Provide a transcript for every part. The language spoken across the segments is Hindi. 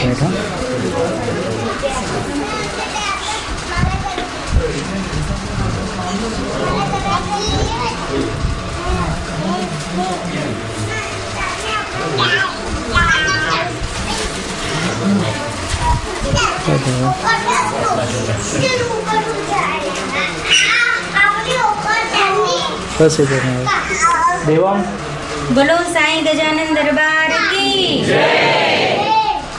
मिनट। हाँ बस इधर देवा। बोलो साईं गजानन दरबार की जय।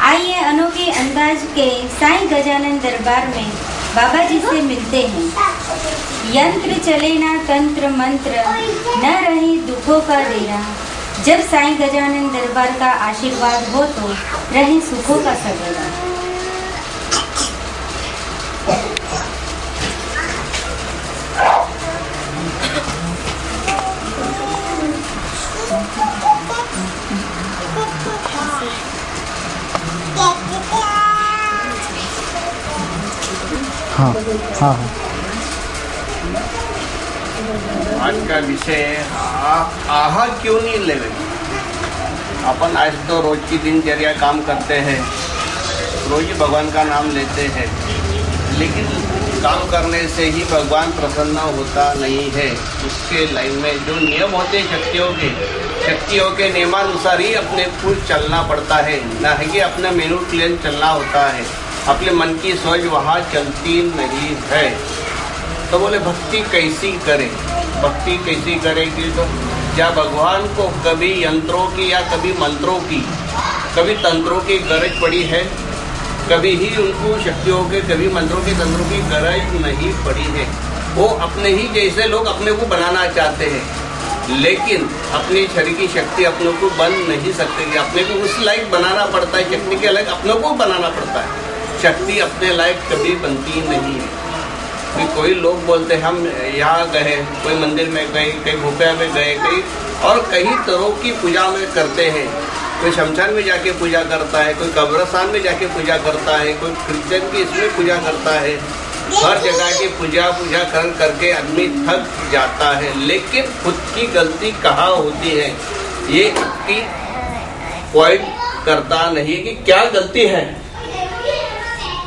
आइए अनोखे अंदाज के साईं गजानन दरबार में बाबा जी से मिलते हैं। यंत्र चले ना तंत्र मंत्र, न रहे दुखों का डेरा। जब साईं गजानन दरबार का आशीर्वाद हो तो रहे सुखों का सवेरा। हाँ हाँ हाँ। आज का विषय आहा क्यों नहीं लेवे। अपन आज तो रोज की दिनचर्या काम करते हैं, रोज ही भगवान का नाम लेते हैं, लेकिन काम करने से ही भगवान प्रसन्न होता नहीं है। उसके लाइन में जो नियम होते हैं शक्तियों के नियमानुसार ही अपने को चलना पड़ता है, ना है कि अपना मेनू प्लान चलना होता है। अपने मन की सोच वहाँ चलती नहीं है। तो बोले भक्ति कैसी करे, भक्ति कैसी करेगी। तो क्या भगवान को कभी यंत्रों की या कभी मंत्रों की, कभी तंत्रों की गरज पड़ी है? कभी ही उनको शक्तियों के, कभी मंत्रों के, तंत्रों की गरज नहीं पड़ी है। वो अपने ही जैसे लोग अपने को बनाना चाहते हैं, लेकिन अपने शरीर की शक्ति अपने को बन नहीं सकते। अपने को उस लायक बनाना पड़ता है, शक्ति के लायक अपने को बनाना पड़ता है। शक्ति अपने लायक कभी बनती नहीं है। कोई लोग बोलते हैं हम यहाँ गए, कोई मंदिर में गए, कहीं भूपया में गए, कहीं और कई तरह की पूजा में करते हैं। कोई शमशान में जाके पूजा करता है, कोई कब्रिस्तान में जाके पूजा करता है, कोई क्रिश्चियन की इसमें पूजा करता है। हर जगह की पूजा कर करके आदमी थक जाता है, लेकिन खुद की गलती कहाँ होती है ये की पॉइंट करता नहीं है कि क्या गलती है,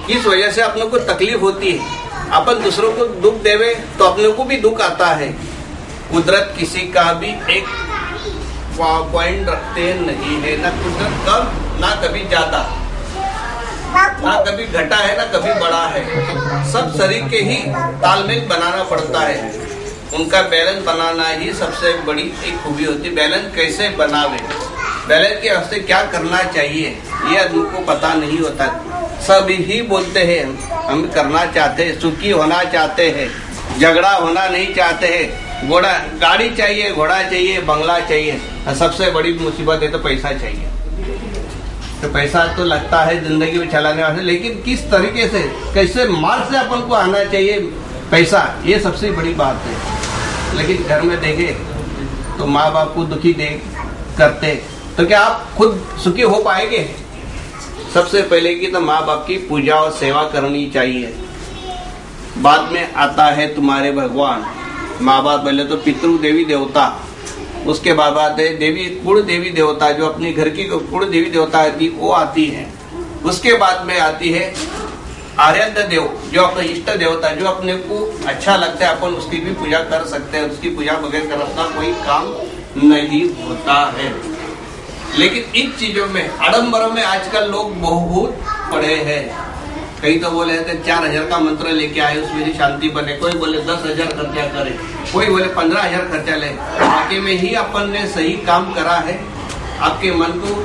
किस वजह से अपने को तकलीफ होती है। अपन दूसरों को दुख देवे तो अपने को भी दुख आता है। कुदरत किसी का भी एक पॉइंट रखते नहीं है, ना कुदरत कम ना कभी ज्यादा, ना कभी घटा है ना कभी बढ़ा है। सब शरीर के ही तालमेल बनाना पड़ता है, उनका बैलेंस बनाना ही सबसे बड़ी एक खूबी होती है। बैलेंस कैसे बनावे, बैलेंस के वास्ते क्या करना चाहिए ये आदमी को पता नहीं होता। सब ही बोलते हैं हम करना चाहते हैं, सुखी होना चाहते हैं, झगड़ा होना नहीं चाहते हैं, घोड़ा गाड़ी चाहिए, घोड़ा चाहिए, बंगला चाहिए। सबसे बड़ी मुसीबत है तो पैसा चाहिए। तो पैसा तो लगता है जिंदगी में चलाने वाले, लेकिन किस तरीके से, कैसे मार्ग से अपन को आना चाहिए पैसा, ये सबसे बड़ी बात है। लेकिन घर में देखे तो माँ बाप को दुखी करते, तो क्या आप खुद सुखी हो पाएंगे? सबसे पहले की तो माँ बाप की पूजा और सेवा करनी चाहिए, बाद में आता है तुम्हारे भगवान। माँ बाप पहले तो पितृ देवी देवता, उसके बाद आते देवी कुल देवी देवता, जो अपने घर की कुल देवी देवता आती वो आती है। उसके बाद में आती है आराध्य देव, जो अपने इष्ट देवता, जो अपने को अच्छा लगता है अपन उसकी भी पूजा कर सकते हैं। उसकी पूजा बगैर करना कोई काम नहीं होता है। लेकिन इन चीजों में आडम्बरों में आजकल लोग बहुत पड़े हैं। कई तो बोले थे 4000 का मंत्र लेके आए उसमें ही शांति बने, कोई बोले 10,000 खर्चा करे, कोई बोले 15,000 खर्चा ले। वाकई में ही अपन ने सही काम करा है? आपके मन को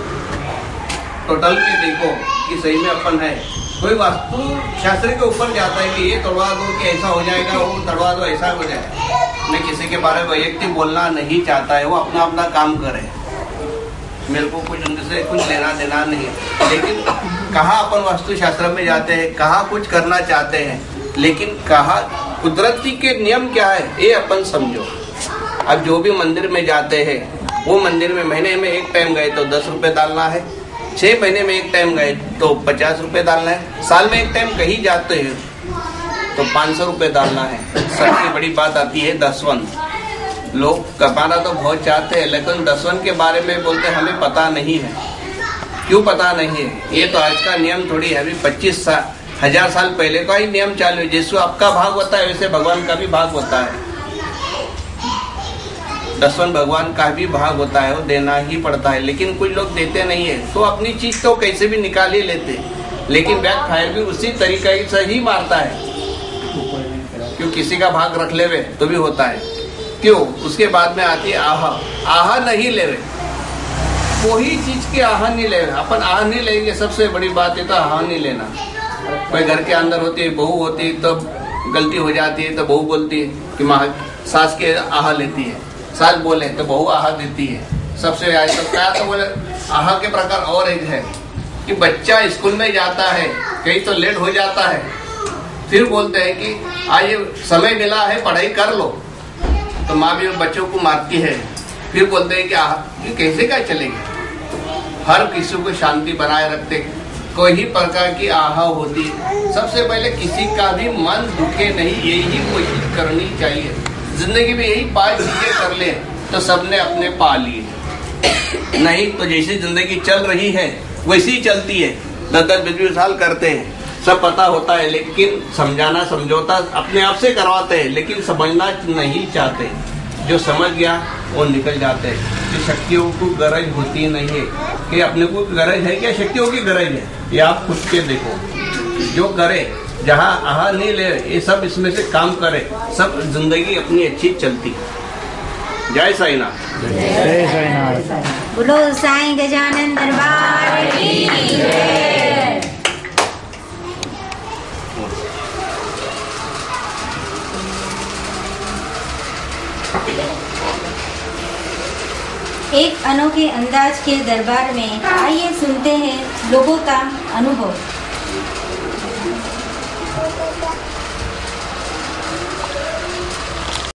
टोटल के देखो कि सही में अपन है। कोई वास्तु शास्त्र के ऊपर जाता है कि ये तोड़वा दो कि ऐसा हो जाएगा, वो तोड़वा दो ऐसा हो जाएगा। मैं किसी के बारे में वैयक्तिक बोलना नहीं चाहता है, वो अपना अपना काम करे, मेरे को कुछ उनसे कुछ लेना देना नहीं। लेकिन कहाँ अपन वास्तु शास्त्र में जाते हैं, कहाँ कुछ करना चाहते हैं, लेकिन कहाँ कुदरती के नियम क्या है ये अपन समझो। अब जो भी मंदिर में जाते हैं, वो मंदिर में महीने में एक टाइम गए तो 10 रुपए डालना है, 6 महीने में एक टाइम गए तो 50 रुपए डालना है, साल में एक टाइम कहीं जाते हैं तो 500 रुपए डालना है। सबसे बड़ी बात आती है दसवन। लोग कमाना तो बहुत चाहते हैं, लेकिन दसवन के बारे में बोलते हमें पता नहीं है। क्यों पता नहीं है? ये तो आज का नियम थोड़ी है, अभी 25,000 साल पहले का ही नियम चालू है। जैसे आपका भाग होता है वैसे भगवान का भी भाग होता है। दसवन भगवान का भी भाग होता है, वो देना ही पड़ता है। लेकिन कुछ लोग देते नहीं है, तो अपनी चीज तो कैसे भी निकाल ही लेते, लेकिन बैक फायर भी उसी तरीके से ही मारता है। क्यों? किसी का भाग रख लेवे तो भी होता है। क्यों? उसके बाद में आती है आहा। आहा नहीं लेवे, कोई चीज की आहा नहीं लेवे। अपन आहा नहीं लेंगे, सबसे बड़ी बात है तो आहा नहीं लेना। कोई घर के अंदर होती है, बहू होती है, तो गलती हो जाती है तो बहू बोलती है कि माँ सास के आहा लेती है, सास बोले तो बहू आहा देती है। सबसे क्या तो बोले आहा के प्रकार और एक है कि बच्चा स्कूल में जाता है, कहीं तो लेट हो जाता है, फिर बोलते हैं कि आज समय मिला है पढ़ाई कर लो, तो माँ भी बच्चों को मारती है। फिर बोलते हैं कि आहा, ये कैसे क्या चलेगी? हर किसी को शांति बनाए रखते, कोई ही प्रकार की आहा होती है। सबसे पहले किसी का भी मन दुखे नहीं, यही कोशिश करनी चाहिए। जिंदगी में यही 5 चीजें कर ले तो सबने अपने पा लिए। नहीं तो जैसी जिंदगी चल रही है वैसी ही चलती है। 10-10, 20-20 साल करते हैं, सब पता होता है, लेकिन समझाना समझौता अपने आप से करवाते हैं, लेकिन समझना नहीं चाहते। जो समझ गया वो निकल जाते हैं कि शक्तियों को गरज होती नहीं है। कि अपने को गरज है क्या? शक्तियों की गरज है, ये आप खुद के देखो। जो करे, जहाँ आहा नहीं ले, ये सब इसमें से काम करे, सब जिंदगी अपनी अच्छी चलती। जय साईनाथ। जय साईनाथ। बोलो साईं गजानन दरबार की जय। एक अनोखे अंदाज के दरबार में आइए सुनते हैं लोगों का अनुभव।